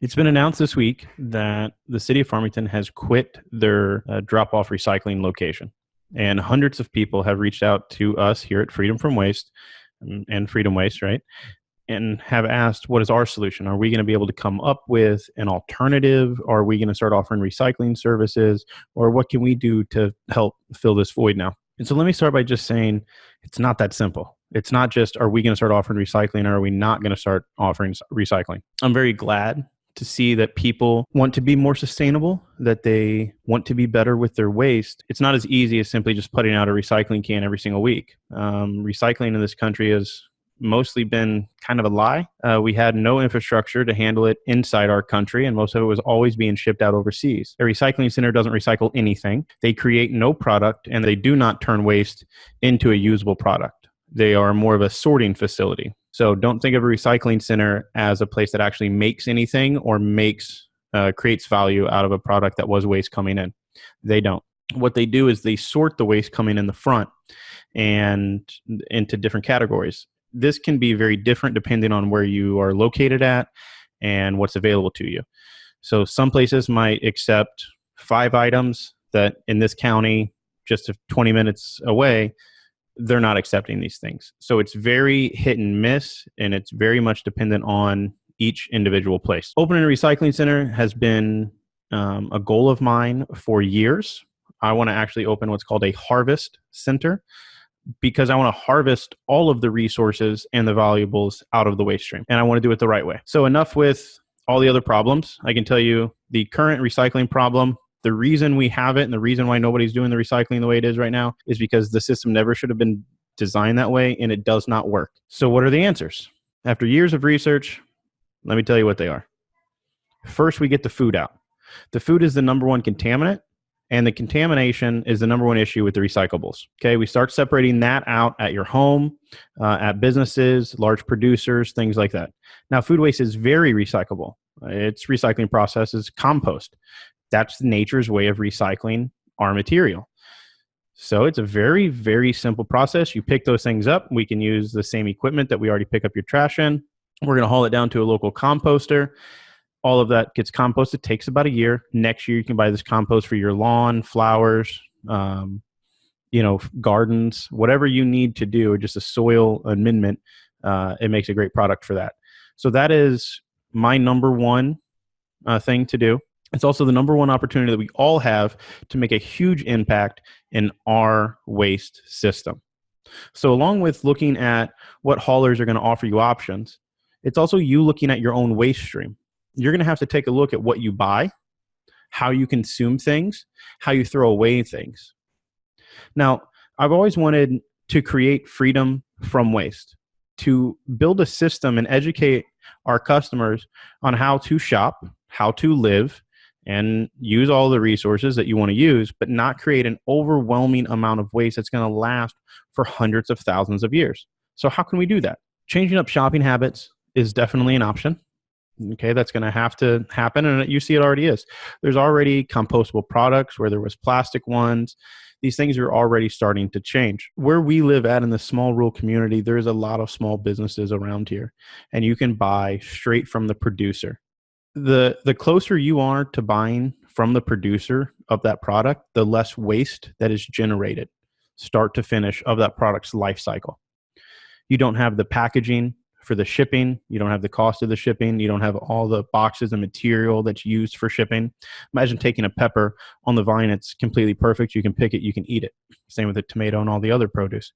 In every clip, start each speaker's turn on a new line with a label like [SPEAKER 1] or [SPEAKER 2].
[SPEAKER 1] It's been announced this week that the city of Farmington has quit their drop-off recycling location. And hundreds of people have reached out to us here at Freedom from Waste and Freedom Waste, right? And have asked, what is our solution? Are we going to be able to come up with an alternative? Are we going to start offering recycling services? Or what can we do to help fill this void now? And so let me start by just saying it's not that simple. It's not just, are we going to start offering recycling or are we not going to start offering recycling? I'm very glad to see that people want to be more sustainable, that they want to be better with their waste. It's not as easy as simply just putting out a recycling can every single week. Recycling in this country has mostly been kind of a lie. We had no infrastructure to handle it inside our country, and most of it was always being shipped out overseas. A recycling center doesn't recycle anything. They create no product, and they do not turn waste into a usable product. They are more of a sorting facility. So don't think of a recycling center as a place that actually makes anything or creates value out of a product that was waste coming in. They don't. What they do is they sort the waste coming in the front and into different categories. This can be very different depending on where you are located at and what's available to you. So some places might accept 5 items that in this county, just 20 minutes away, they're not accepting these things. So it's very hit and miss, and it's very much dependent on each individual place. Opening a recycling center has been a goal of mine for years. I want to actually open what's called a harvest center because I want to harvest all of the resources and the valuables out of the waste stream, and I want to do it the right way. So enough with all the other problems. I can tell you the current recycling problem, the reason we have it and the reason why nobody's doing the recycling the way it is right now is because the system never should have been designed that way, and it does not work. So what are the answers? After years of research, let me tell you what they are. First, we get the food out. The food is the number one contaminant, and the contamination is the number one issue with the recyclables. Okay, we start separating that out at your home, at businesses, large producers, things like that. Now, food waste is very recyclable. Its recycling process is compost. That's nature's way of recycling our material. So it's a very, very simple process. You pick those things up. We can use the same equipment that we already pick up your trash in. We're going to haul it down to a local composter. All of that gets composted. It takes about a year. Next year, you can buy this compost for your lawn, flowers, gardens, whatever you need to do, just a soil amendment. It makes a great product for that. So that is my number one thing to do. It's also the number one opportunity that we all have to make a huge impact in our waste system. So along with looking at what haulers are going to offer you options, it's also you looking at your own waste stream. You're going to have to take a look at what you buy, how you consume things, how you throw away things. Now, I've always wanted to create freedom from waste, to build a system and educate our customers on how to shop, how to live, and use all the resources that you want to use, but not create an overwhelming amount of waste that's going to last for hundreds of thousands of years. So how can we do that? Changing up shopping habits is definitely an option. Okay, that's going to have to happen, and you see it already is. There's already compostable products where there was plastic ones. These things are already starting to change. Where we live at in the small rural community, there's a lot of small businesses around here, and you can buy straight from the producer. The closer you are to buying from the producer of that product, the less waste that is generated, start to finish, of that product's life cycle. You don't have the packaging for the shipping. You don't have the cost of the shipping. You don't have all the boxes and material that's used for shipping. Imagine taking a pepper on the vine. It's completely perfect. You can pick it. You can eat it. Same with the tomato and all the other produce.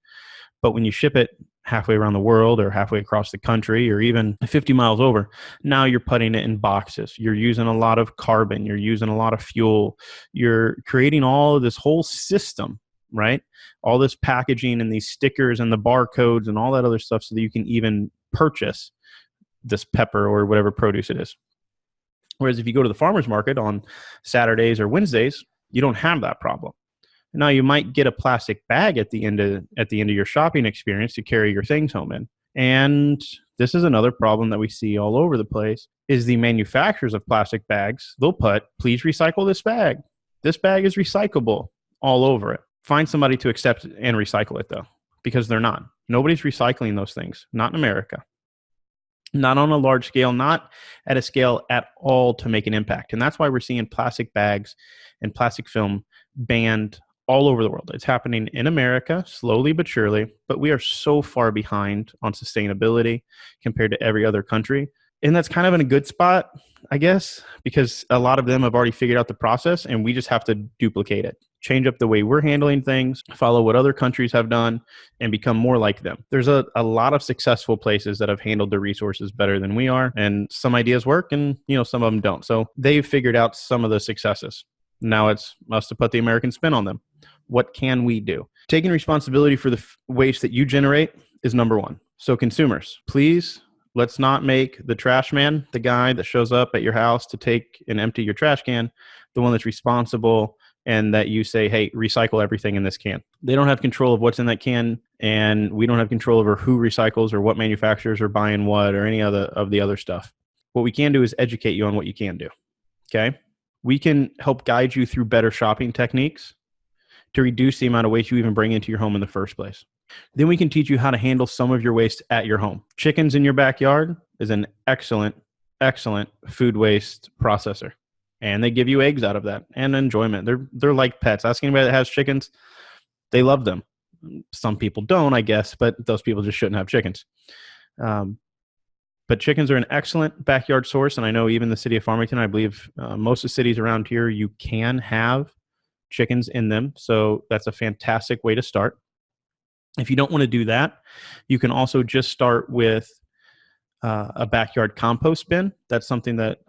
[SPEAKER 1] But when you ship it halfway around the world or halfway across the country or even 50 miles over, now you're putting it in boxes. You're using a lot of carbon. You're using a lot of fuel. You're creating all of this whole system, right? All this packaging and these stickers and the barcodes and all that other stuff so that you can even purchase this pepper or whatever produce it is. Whereas if you go to the farmer's market on Saturdays or Wednesdays, you don't have that problem. Now you might get a plastic bag at the end of your shopping experience to carry your things home in. And this is another problem that we see all over the place is the manufacturers of plastic bags. They'll put, please recycle this bag. This bag is recyclable all over it. Find somebody to accept and recycle it though, because they're not. Nobody's recycling those things, not in America. not on a large scale, not at a scale at all to make an impact. And that's why we're seeing plastic bags and plastic film banned all over the world. It's happening in America slowly but surely, but we are so far behind on sustainability compared to every other country. And that's kind of in a good spot, I guess, because a lot of them have already figured out the process and we just have to duplicate it, change up the way we're handling things, follow what other countries have done, and become more like them. There's a lot of successful places that have handled their resources better than we are, and some ideas work and some of them don't. So they've figured out some of the successes. Now it's us to put the American spin on them. What can we do? Taking responsibility for the waste that you generate is number one. So consumers, please, let's not make the trash man, the guy that shows up at your house to take and empty your trash can, the one that's responsible and that you say, hey, recycle everything in this can. They don't have control of what's in that can, and we don't have control over who recycles or what manufacturers are buying what or any of the other stuff. What we can do is educate you on what you can do, okay? We can help guide you through better shopping techniques to reduce the amount of waste you even bring into your home in the first place. Then we can teach you how to handle some of your waste at your home. Chickens in your backyard is an excellent, excellent food waste processor. And they give you eggs out of that and enjoyment. They're like pets. Ask anybody that has chickens, they love them. Some people don't, I guess, but those people just shouldn't have chickens. But chickens are an excellent backyard source. And I know even the city of Farmington, I believe most of the cities around here, you can have chickens in them. So that's a fantastic way to start. If you don't want to do that, you can also just start with a backyard compost bin. That's something that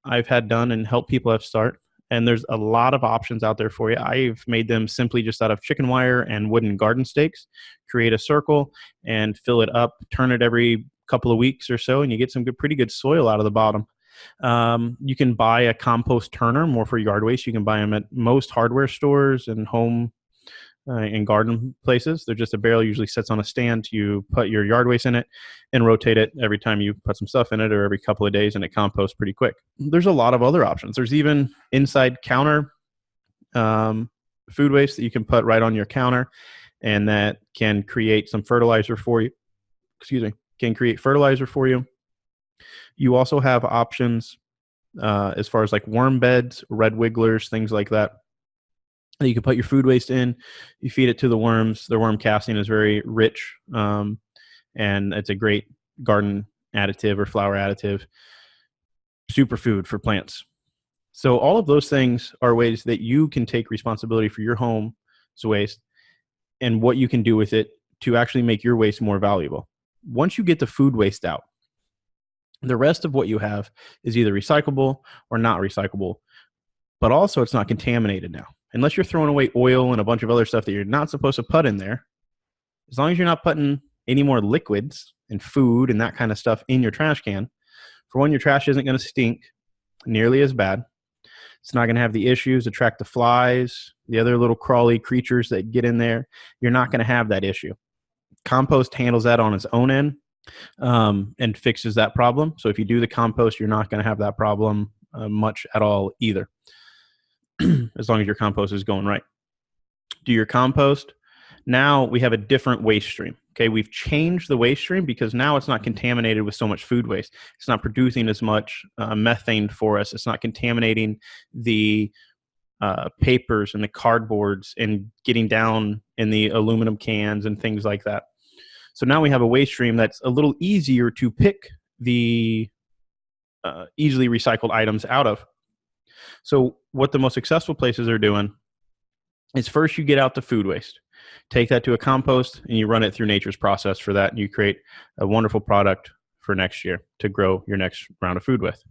[SPEAKER 1] I've had done and helped people have start. And there's a lot of options out there for you. I've made them simply just out of chicken wire and wooden garden stakes. Create a circle and fill it up, turn it every couple of weeks or so, and you get some pretty good soil out of the bottom. You can buy a compost turner more for yard waste. You can buy them at most hardware stores and home and garden places. They're just a barrel, usually sits on a stand. You put your yard waste in it and rotate it every time you put some stuff in it or every couple of days, and it composts pretty quick. There's a lot of other options. There's even inside counter food waste that you can put right on your counter, and that can create some fertilizer for you. Can create fertilizer for you. You also have options as far as like worm beds, red wigglers, things like that. You can put your food waste in, you feed it to the worms. The worm casting is very rich, and it's a great garden additive or flower additive, superfood for plants. So all of those things are ways that you can take responsibility for your home's waste and what you can do with it to actually make your waste more valuable. Once you get the food waste out, the rest of what you have is either recyclable or not recyclable, but also it's not contaminated now. Unless you're throwing away oil and a bunch of other stuff that you're not supposed to put in there, as long as you're not putting any more liquids and food and that kind of stuff in your trash can, for one, your trash isn't going to stink nearly as bad. It's not going to have the issues, attract the flies, the other little crawly creatures that get in there. You're not going to have that issue. Compost handles that on its own end and fixes that problem. So if you do the compost, you're not going to have that problem much at all either. As long as your compost is going right. Do your compost. Now we have a different waste stream. Okay, we've changed the waste stream because now it's not contaminated with so much food waste. It's not producing as much methane for us. It's not contaminating the papers and the cardboards and getting down in the aluminum cans and things like that. So now we have a waste stream that's a little easier to pick the easily recycled items out of. So what the most successful places are doing is first you get out the food waste, take that to a compost, and you run it through nature's process for that, and you create a wonderful product for next year to grow your next round of food with.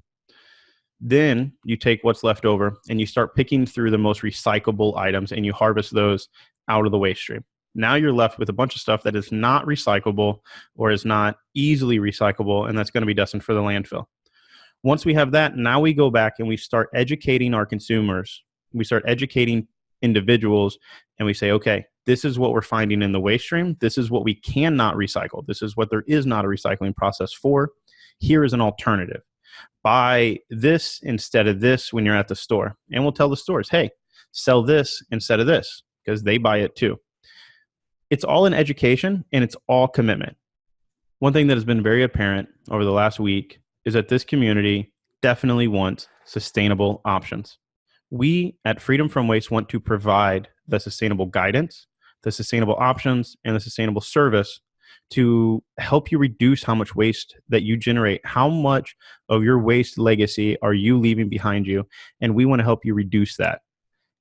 [SPEAKER 1] Then you take what's left over and you start picking through the most recyclable items and you harvest those out of the waste stream. Now you're left with a bunch of stuff that is not recyclable or is not easily recyclable, and that's going to be destined for the landfill. Once we have that, now we go back and we start educating our consumers. We start educating individuals and we say, okay, this is what we're finding in the waste stream. This is what we cannot recycle. This is what there is not a recycling process for. Here is an alternative. Buy this instead of this when you're at the store. And we'll tell the stores, hey, sell this instead of this because they buy it too. It's all in education and it's all commitment. One thing that has been very apparent over the last week is that this community definitely wants sustainable options. We at Freedom from Waste want to provide the sustainable guidance, the sustainable options, and the sustainable service to help you reduce how much waste that you generate. How much of your waste legacy are you leaving behind you? And we want to help you reduce that.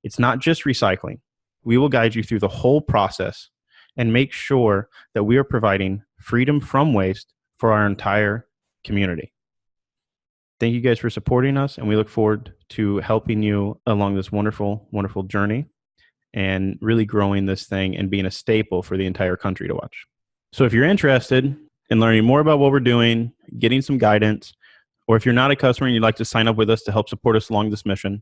[SPEAKER 1] It's not just recycling. We will guide you through the whole process and make sure that we are providing freedom from waste for our entire community. Thank you guys for supporting us, and we look forward to helping you along this wonderful, wonderful journey and really growing this thing and being a staple for the entire country to watch. So if you're interested in learning more about what we're doing, getting some guidance, or if you're not a customer and you'd like to sign up with us to help support us along this mission,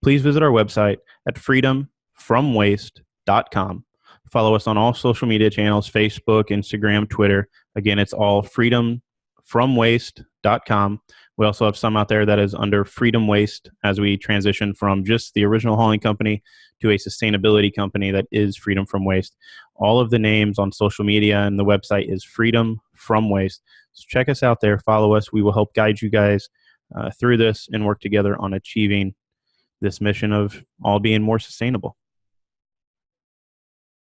[SPEAKER 1] please visit our website at freedomfromwaste.com. Follow us on all social media channels, Facebook, Instagram, Twitter. Again, it's all freedomfromwaste.com. We also have some out there that is under Freedom Waste as we transition from just the original hauling company to a sustainability company that is Freedom from Waste. All of the names on social media and the website is Freedom from Waste. So check us out there. Follow us. We will help guide you guys through this and work together on achieving this mission of all being more sustainable.